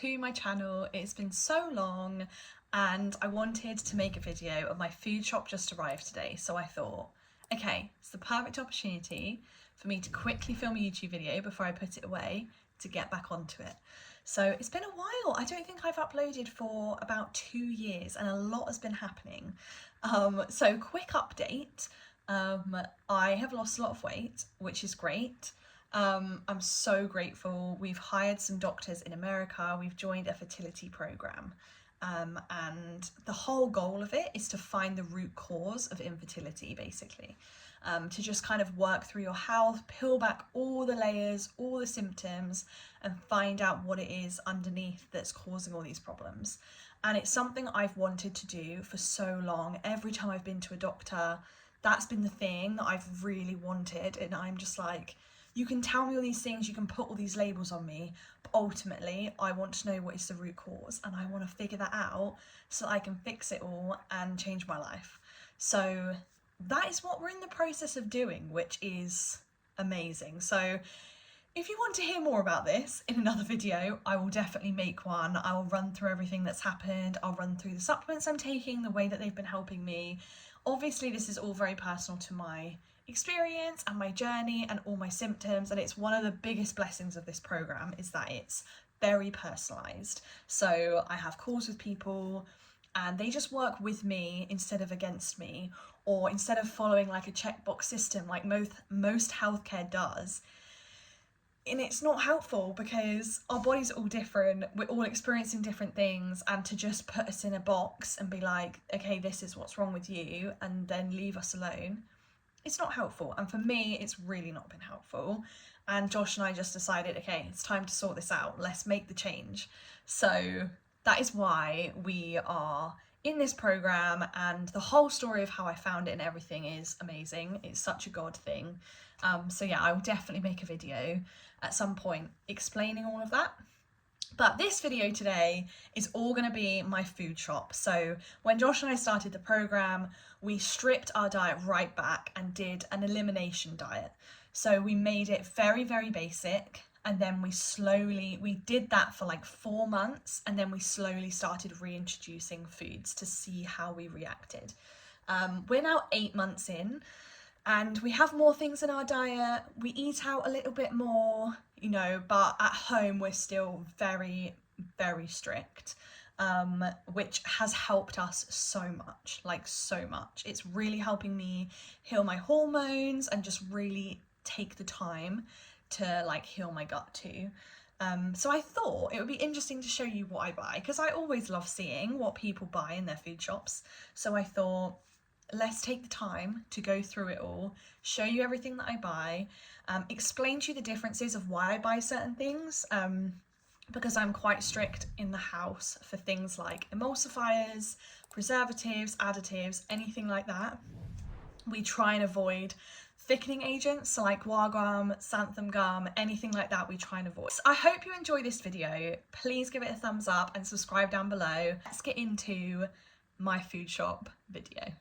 to my channel. It's been so long and I wanted to make a video of my food shop just arrived today, so I thought, okay, it's the perfect opportunity for me to quickly film a YouTube video before I put it away to get back onto it. So it's been a while. I don't think I've uploaded for about 2 years and a lot has been happening. So quick update, I have lost a lot of weight, which is great. I'm so grateful. We've hired some doctors in America, we've joined a fertility program, and the whole goal of it is to find the root cause of infertility, basically. To just kind of work through your health, peel back all the layers, all the symptoms, and find out what it is underneath that's causing all these problems. And it's something I've wanted to do for so long. Every time I've been to a doctor, that's been the thing that I've really wanted, and I'm just like, you can tell me all these things, you can put all these labels on me, but ultimately I want to know what is the root cause, and I want to figure that out so that I can fix it all and change my life. So that is what we're in the process of doing, which is amazing. So if you want to hear more about this in another video, I will definitely make one. I will run through everything that's happened. I'll run through the supplements I'm taking, the way that they've been helping me. Obviously, this is all very personal to my experience and my journey and all my symptoms, and it's one of the biggest blessings of this program is that it's very personalized. So I have calls with people and they just work with me instead of against me, or instead of following like a checkbox system like most healthcare does. And it's not helpful because our bodies are all different, we're all experiencing different things, and to just put us in a box and be like, okay, this is what's wrong with you, and then leave us alone, it's not helpful. And for me, it's really not been helpful. And Josh and I just decided, okay, it's time to sort this out, let's make the change. So that is why we are in this program, and the whole story of how I found it and everything is amazing. It's such a God thing. So yeah, I will definitely make a video at some point explaining all of that. But this video today is all going to be my food shop. So when Josh and I started the program, we stripped our diet right back and did an elimination diet. So we made it very, very basic. And then we did that for like 4 months. And then we slowly started reintroducing foods to see how we reacted. We're now 8 months in. And we have more things in our diet, we eat out a little bit more, you know, but at home we're still very, very strict, which has helped us so much, like so much. It's really helping me heal my hormones and just really take the time to like heal my gut too. So I thought it would be interesting to show you what I buy, because I always love seeing what people buy in their food shops. So I thought, let's take the time to go through it all, show you everything that I buy, explain to you the differences of why I buy certain things, because I'm quite strict in the house for things like emulsifiers, preservatives, additives, anything like that. We try and avoid thickening agents, so like guar gum, xanthan gum, anything like that we try and avoid. So I hope you enjoy this video. Please give it a thumbs up and subscribe down below. Let's get into my food shop video.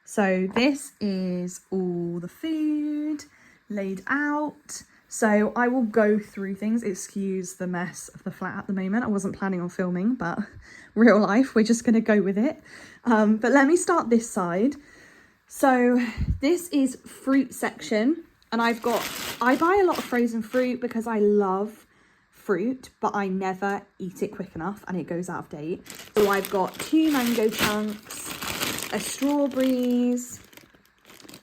So this is all the food laid out. So I will go through things. Excuse the mess of the flat at the moment. I wasn't planning on filming, but real life, we're just gonna go with it. But let me start this side. So this is fruit section, and I buy a lot of frozen fruit because I love fruit, but I never eat it quick enough and it goes out of date. So I've got 2 mango chunks, a strawberries,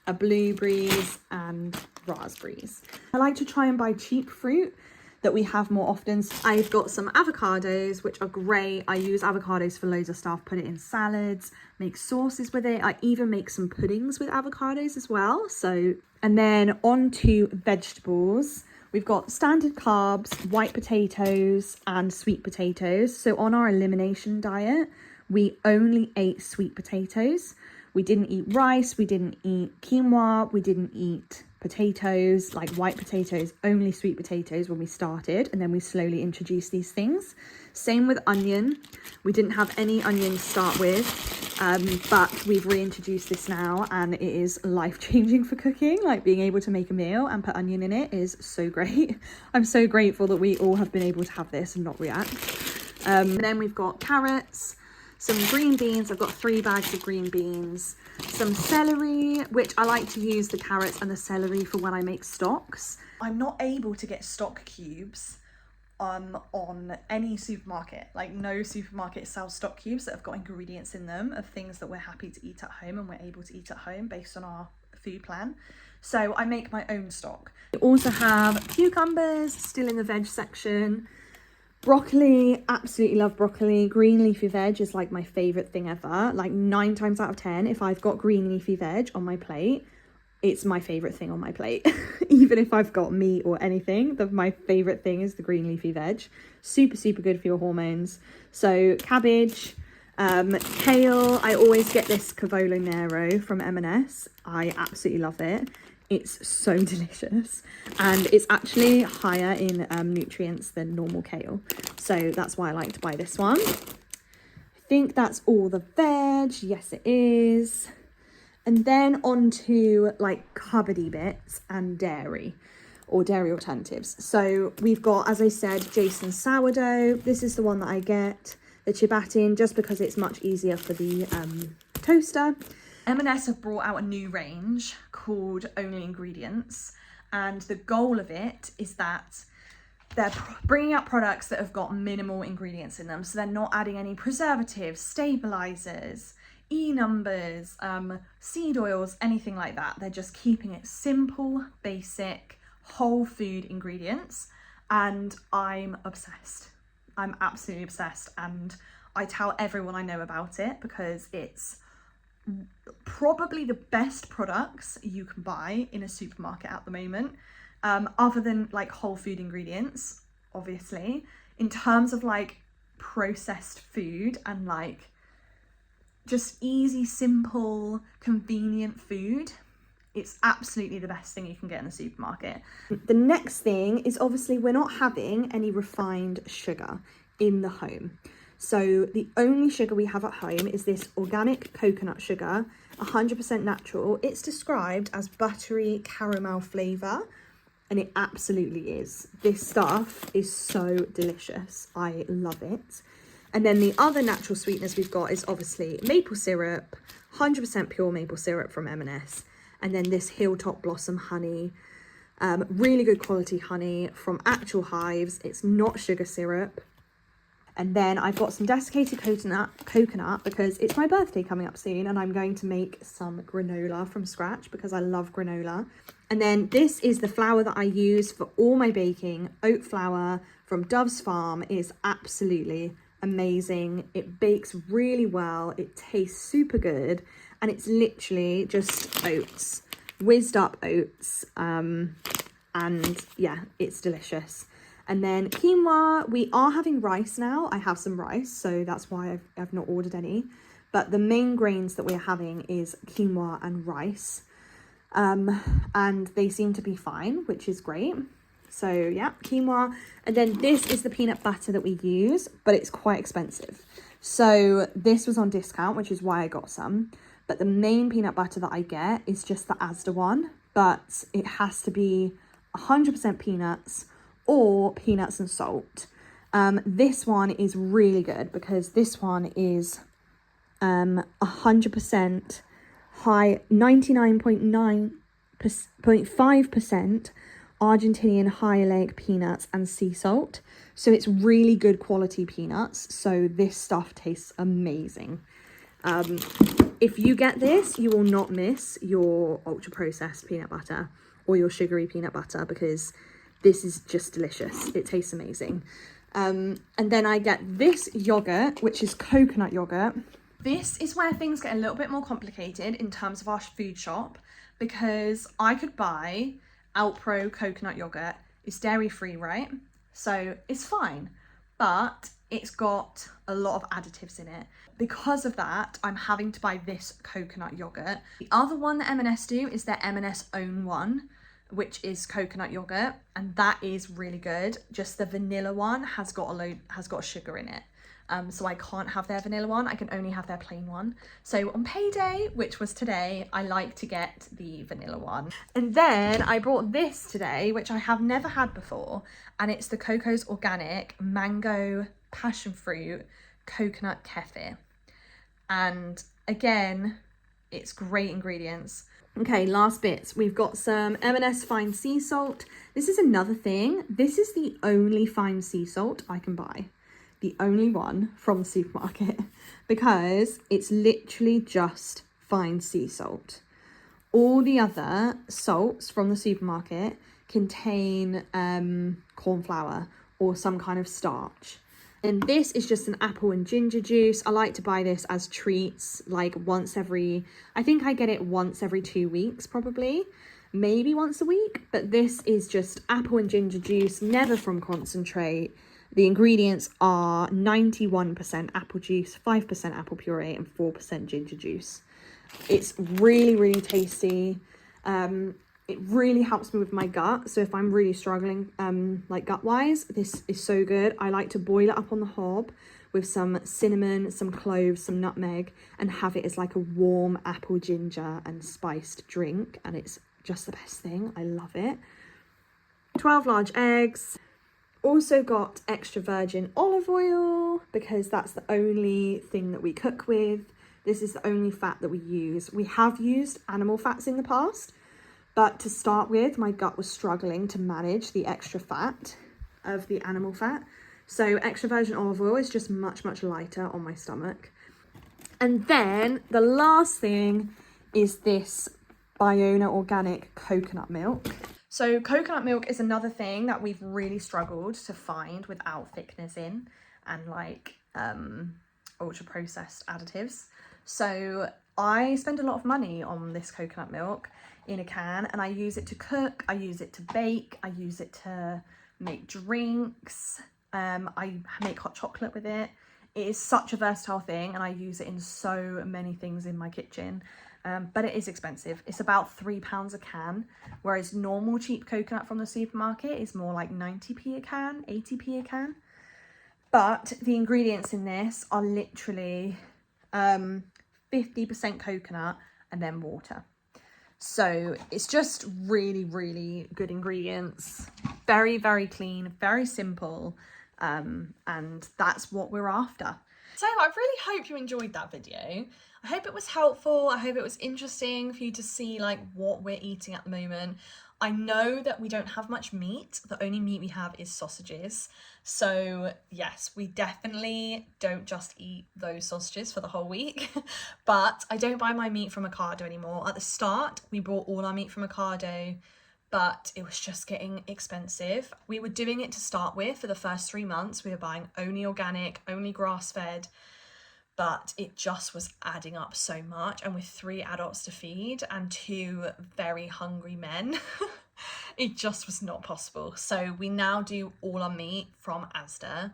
a blueberries, and raspberries. I like to try and buy cheap fruit that we have more often. So I've got some avocados, which are great. I use avocados for loads of stuff, put it in salads, make sauces with it. I even make some puddings with avocados as well. So, and then on to vegetables. We've got standard carbs, white potatoes, and sweet potatoes. So on our elimination diet, we only ate sweet potatoes. We didn't eat rice, we didn't eat quinoa, we didn't eat potatoes, like white potatoes, only sweet potatoes when we started, and then we slowly introduced these things. Same with onion. We didn't have any onion to start with, but we've reintroduced this now, and it is life-changing for cooking. Like, being able to make a meal and put onion in it is so great. I'm so grateful that we all have been able to have this and not react. Then we've got carrots, some green beans. I've got 3 bags of green beans, some celery, which I like to use the carrots and the celery for when I make stocks. I'm not able to get stock cubes on any supermarket. Like, no supermarket sells stock cubes that have got ingredients in them of things that we're happy to eat at home and we're able to eat at home based on our food plan. So I make my own stock. We also have cucumbers still in the veg section. Broccoli, absolutely love broccoli. Green leafy veg is like my favorite thing ever. Like 9 times out of 10, if I've got green leafy veg on my plate, it's my favorite thing on my plate. Even if I've got meat or anything, my favorite thing is the green leafy veg. Super, super good for your hormones. So cabbage, kale. I always get this cavolo nero from M&S. I absolutely love it. It's so delicious, and it's actually higher in nutrients than normal kale. So that's why I like to buy this one. I think that's all the veg. Yes, it is. And then on to like cupboardy bits and dairy or dairy alternatives. So we've got, as I said, Jason's sourdough. This is the one that I get, the ciabatta, just because it's much easier for the toaster. M&S have brought out a new range called Only Ingredients, and the goal of it is that they're bringing out products that have got minimal ingredients in them. So they're not adding any preservatives, stabilizers, numbers, seed oils, anything like that. They're just keeping it simple, basic, whole food ingredients, and I'm obsessed. I'm absolutely obsessed, and I tell everyone I know about it because it's probably the best products you can buy in a supermarket at the moment, other than like whole food ingredients, obviously. In terms of like processed food and like just easy, simple, convenient food, it's absolutely the best thing you can get in the supermarket. The next thing is, obviously, we're not having any refined sugar in the home. So the only sugar we have at home is this organic coconut sugar, 100% natural. It's described as buttery caramel flavour, and it absolutely is. This stuff is so delicious. I love it. And then the other natural sweeteners we've got is obviously maple syrup, 100% pure maple syrup from M&S. And then this Hilltop Blossom honey, really good quality honey from actual hives. It's not sugar syrup. And then I've got some desiccated coconut because it's my birthday coming up soon, and I'm going to make some granola from scratch because I love granola. And then this is the flour that I use for all my baking. Oat flour from Dove's Farm is absolutely amazing. It bakes really well. It tastes super good, and it's literally just oats, whizzed up oats. And yeah, it's delicious. And then quinoa, we are having rice now. I have some rice, so that's why I've not ordered any. But the main grains that we're having is quinoa and rice. And they seem to be fine, which is great. So yeah, quinoa. And then this is the peanut butter that we use, but it's quite expensive. So this was on discount, which is why I got some. But the main peanut butter that I get is just the Asda one, but it has to be 100% peanuts or peanuts and salt. This one is really good because this one is 100% high, 99.5% Argentinian high oleic peanuts and sea salt. So it's really good quality peanuts. So this stuff tastes amazing. If you get this, you will not miss your ultra processed peanut butter or your sugary peanut butter because this is just delicious. It tastes amazing. And then I get this yogurt, which is coconut yogurt. This is where things get a little bit more complicated in terms of our food shop, because I could buy Alpro coconut yogurt. It's dairy free, right? So it's fine, but it's got a lot of additives in it. Because of that, I'm having to buy this coconut yogurt. The other one that M&S do is their M&S own one. which is coconut yogurt, and that is really good. Just the vanilla one has got sugar in it. So I can't have their vanilla one, I can only have their plain one. So on payday, which was today, I like to get the vanilla one. And then I brought this today, which I have never had before, and it's the Coco's Organic Mango Passion Fruit Coconut Kefir. And again, it's great ingredients. Okay, last bits. We've got some M&S fine sea salt. This is another thing. This is the only fine sea salt I can buy. The only one from the supermarket, because it's literally just fine sea salt. All the other salts from the supermarket contain corn flour or some kind of starch. And this is just an apple and ginger juice. I like to buy this as treats, like I think I get it once every 2 weeks, probably, maybe once a week. But this is just apple and ginger juice, never from concentrate. The ingredients are 91% apple juice, 5% apple puree, and 4% ginger juice. It's really, really tasty. It really helps me with my gut. So if I'm really struggling, like gut-wise, this is so good. I like to boil it up on the hob with some cinnamon, some cloves, some nutmeg, and have it as like a warm apple ginger and spiced drink. And it's just the best thing. I love it. 12 large eggs. Also got extra virgin olive oil, because that's the only thing that we cook with. This is the only fat that we use. We have used animal fats in the past, but to start with, my gut was struggling to manage the extra fat of the animal fat. So extra virgin olive oil is just much, much lighter on my stomach. And then the last thing is this Biona organic coconut milk. So coconut milk is another thing that we've really struggled to find without thickeners in and like ultra processed additives. So I spend a lot of money on this coconut milk in a can, and I use it to cook, I use it to bake, I use it to make drinks, I make hot chocolate with it. It is such a versatile thing, and I use it in so many things in my kitchen. But it is expensive. It's about £3 a can, whereas normal cheap coconut from the supermarket is more like 90p a can, 80p a can. But the ingredients in this are literally 50% coconut and then water. So it's just really, really good ingredients. Very, very clean, very simple. And that's what we're after. So I really hope you enjoyed that video. I hope it was helpful. I hope it was interesting for you to see like what we're eating at the moment. I know that we don't have much meat. The only meat we have is sausages. So yes, we definitely don't just eat those sausages for the whole week, but I don't buy my meat from Ocado anymore. At the start, we bought all our meat from Ocado, but it was just getting expensive. We were doing it to start with for the first 3 months. We were buying only organic, only grass-fed, but it just was adding up so much. And with 3 adults to feed and 2 very hungry men, it just was not possible. So we now do all our meat from Asda,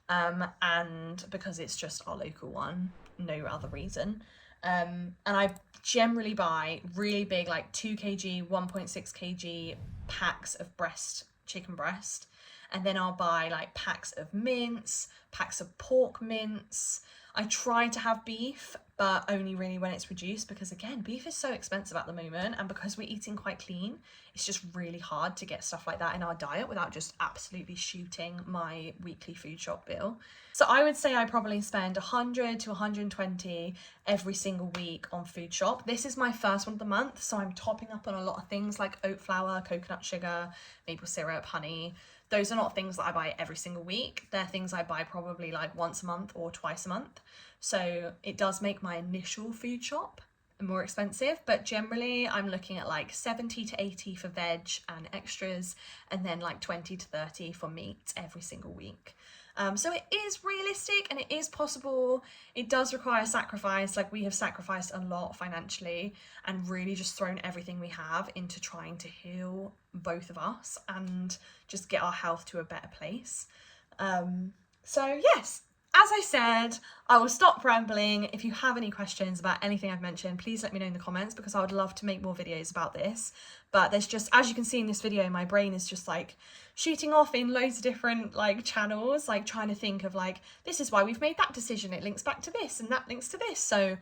and because it's just our local one, no other reason. And I generally buy really big, like 2 kg, 1.6 kg packs of chicken breast. And then I'll buy like packs of mince, packs of pork mince. I try to have beef, but only really when it's reduced, because again, beef is so expensive at the moment, and because we're eating quite clean, it's just really hard to get stuff like that in our diet without just absolutely shooting my weekly food shop bill. So I would say I probably spend 100 to 120 every single week on food shop. This is my first one of the month, so I'm topping up on a lot of things like oat flour, coconut sugar, maple syrup, honey. Those are not things that I buy every single week. They're things I buy probably like once a month or twice a month. So it does make my initial food shop more expensive, but generally I'm looking at like 70 to 80 for veg and extras, and then like 20 to 30 for meat every single week. So it is realistic and it is possible. It does require sacrifice. Like, we have sacrificed a lot financially and really just thrown everything we have into trying to heal both of us and just get our health to a better place. So yes, as I said, I will stop rambling. If you have any questions about anything I've mentioned, please let me know in the comments, because I would love to make more videos about this. But there's just, as you can see in this video, my brain is just like shooting off in loads of different like channels, like trying to think of like, this is why we've made that decision, it links back to this and that links to this. So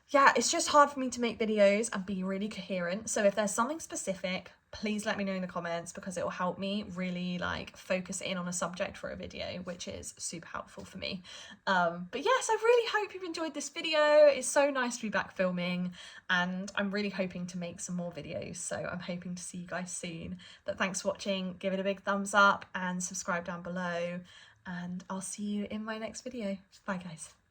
yeah, it's just hard for me to make videos and be really coherent. So if there's something specific, please let me know in the comments, because it will help me really like focus in on a subject for a video, which is super helpful for me. But yes, I really hope you've enjoyed this video. It's so nice to be back filming, and I'm really hoping to make some more videos. So I'm hoping to see you guys soon. But thanks for watching. Give it a big thumbs up and subscribe down below, and I'll see you in my next video. Bye guys.